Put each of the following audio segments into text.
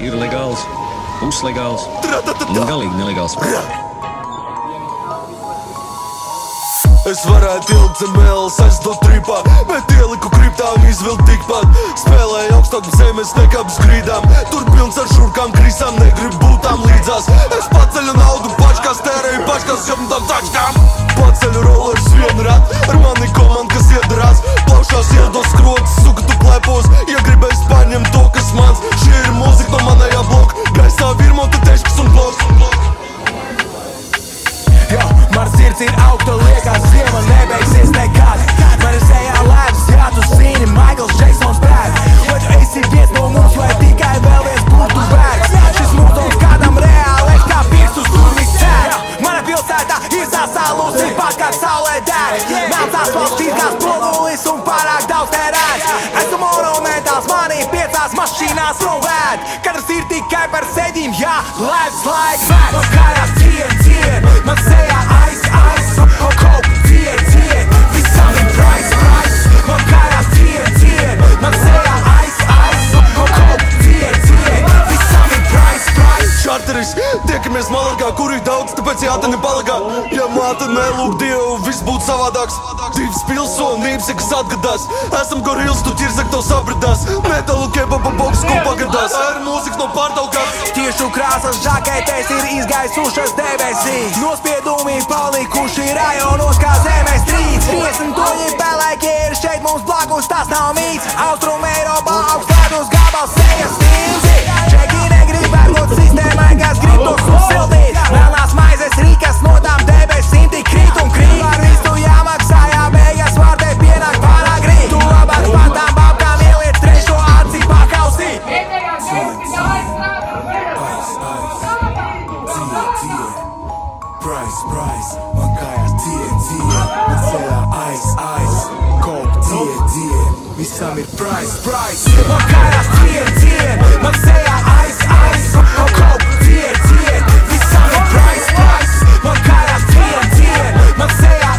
Ir legāls, puslegāls un galīgi nelegāls. Es varētu ilgt zem mēles, aizdot tripā, bet ieliku kriptā un izvilkt tikpat. Spēlēju augstāk zemes nekā bez grīdām, tur pilns ar šurkām krīsām, negribu būtām līdzās. Es paceļu naudu pačkās, tērēju pačkās, jomdām tačkām. Paceļu rollers vienu rat, ar mani komand, kas iedarās. Plaušās iedos skrotas, suka tu klepos, ja gribēs paņem to, kas mans. Šie ir mūzika no manējā bloka, gaisā virmota teškas un bloks. Mana sirds ir augta, liekas, ziema nebeigsies nekad. Man ir sejā lēdus, jā, tu zini, Maikls Džeksons brēd. Vai tu esi viens no mums, vai tikai vēl viens būtu vērts? Šis mūsons kādam reāli kā pirksts uz durvis cer. Mana pilsētā ir sasālusi pat, kad saulē deg. Melns asfalts, tīrkās plovulis un pārāk daudz tērēts. Esmu monumentāls, manī 5 mašīnās rovēd. Katrs ir tikai par sedim, jā, lēdus laiks. Man kājās cien, man sejā coke, tie, visam ir price. Man kājās cien, man sejā coke, tie, visam ir price. Čarteris, tiekamies Malagā, kur ir daudz, tāpēc jātani palagā. Ja māte nelūk Dievu, viss būtu savādāks. Divas pilsonības, kas atgadās. Esam gorils, tu ķirzak to sabradās. Metalu kebaba boks, ko pagadās. Ar mūziku no pārdaugās. Tiešu krāsas žaketēs ir izgaisušas debesīs. Nospiedumi palikuši rajonos kā zemes trīts. 50 pelēkie ir šeit mums blakus, tas nav mīts. Austrum Eiropā augstēdus gabals sejas stils. Čeki negrib vērgot sistēmai, kas grib tos uzsildīt. Melnās maizes rīkas no tām debesīm tik krīt un krīt. Par visu jāmaksā, jābeigas vārdē pienāk pārāk grīt. Tu labāk par tām babkām ieliec trešo aci pakausī. Price, man kājās tie, man sejā coke, tie, visam ir price. Man kājās tie, man sejā coke, tie, visam ir price. Man kājās tie, man sejā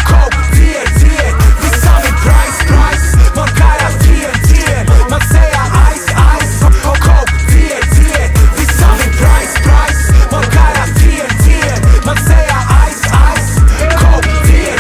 coke, tie, visam ir price. Man kājās tie, man sejā coke, tie, visam ir price. Man kājās man sejā coke, tie.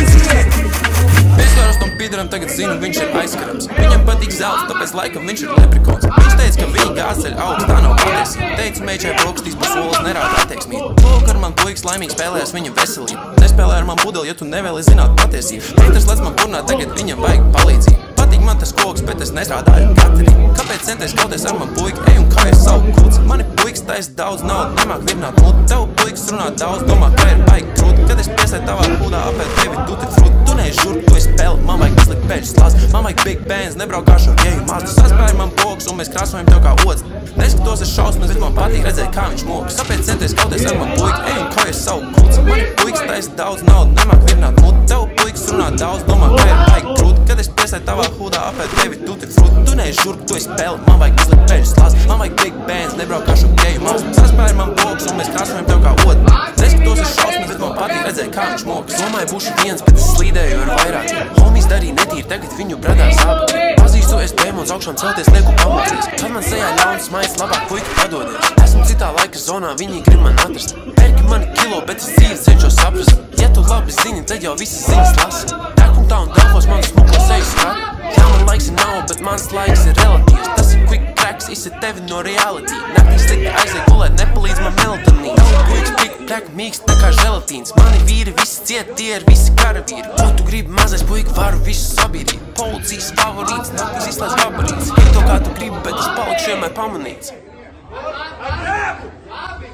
Pieskāros tam pīdaram, tagad zinu, viņš ir aizkarams. Viņam patīk zelts, tāpēc laikam viņš ir leprikons. Viņš teica, ka viņa gāzceļ augst, tā nav patiesība. Teica, meičai brokastīs pa solas nerāda attieksmīt. Lūk, ar man puikas laimīgs spēlējas viņa veselību. Nespēlē ar man pudeli, ja tu nevēli zināt patiesību. Pīters lec man purnāt, tagad viņam vajag palīdzību. Patīk man tas koks, bet es nestrādāju katri. Kāpēc centies kauties ar man puiku, ej un kājas savu kūci? Mani puikas taisa daudz naudu, nemāk virināt muti. Tev puikas runā daudz, domā, ka ir baigi krūti. Kad es piesēju tavā hūdā, apēd tevi tuti fruti. Tu neesi žurk, tu esi peli, man vajag izlikt peļus lāzi. Man vajag big bands, nebraukāšu ar ieju mās. Tu saspēji man boks un mēs krāsojam tev kā ods. Neskatos es šausmas, bet man patīk redzēt, kā viņš mokas. Kāpēc centies kauties ar man puiku, ej un kājas savu kūci? Mani puikas taisa daudz naudu, nemāk virināt muti. Tev puikas runā daudz, domā, ka ir baigi krūti. Kad es piesēju tavā hūdā, apēd tevi tuti fruti. Tu neesi žurk, tu esi peli, man vajag izlikt peļus lāzi. Man vajag big bands, nebraukāšu ar ieju mās. Saspēji man boks un mēs krāsojam tev kā ods. Neskatos es šausmas, bet man patīk redzēt, kā viņš mokas. Domāju, būšu viens, bet es slīdēju ar vairāk. Homies darīja netīri, tagad viņu bradās abi. Pazīstu es dēmons augšām celties, lieku pamocīs. Kad man sejā ļauns maiz, labāk puika padodies. Esmu citā laika zonā, viņi grib man atrast. Pērki mani kilo, bet es dzīvi cenšos saprast. Ja tu labi zini, tad jau visas ziņas lasi. Degpunktā un Delfos man smuko seju skat. Jā, man laiks ir nav, bet mans laiks ir relatīvs. Tas ir quick cracks, izsit tevi no reality. Naktī slikti aiziet gulēt, nepalīdz man melatonīns. Puiks quick crack mīkst tā kā želatīns. Mani vīri visi ciet, tie ir visi karavīri. Ko tu gribi mazais puika, varu visu sabiedrīt. Policijas favorīts, naktīs izslēdz gabarīts. Gribu to kā tu gribi, bet es palikšu vienmēr pamanīts.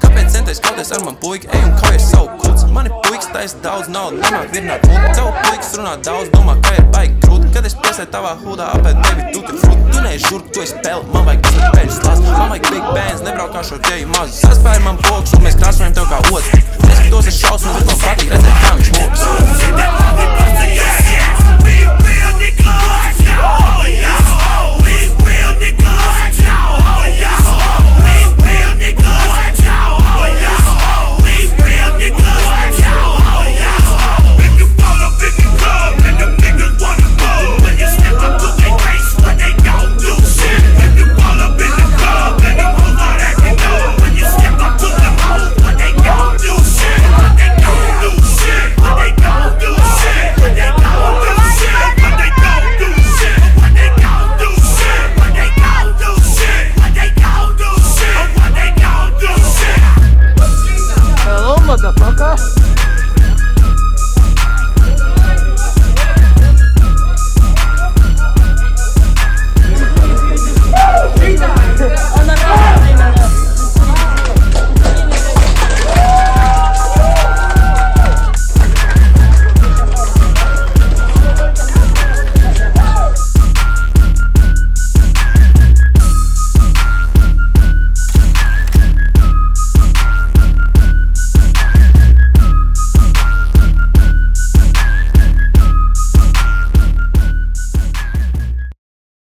Kāpēc centies kauties ar man puiku, ej un kājas savu kūci? Mani puikas taisa daudz naudu, nemāk virināt muti. Tev puikas runā daudz, domā, ka ir baigi krūti. Kad es piesēju tavā hūdā, apēd tevi tuti fruti. Tu neesi žurk, tu esi peli, man vajag izlikt peļus lāzi. Man vajag big bands, nebraukāšu ar ieju mazu. Saspēji man boks un mēs krāsojam tev kā ods. Neskatos es šausmas, bet man patīk redzēt, kā viņš mokas.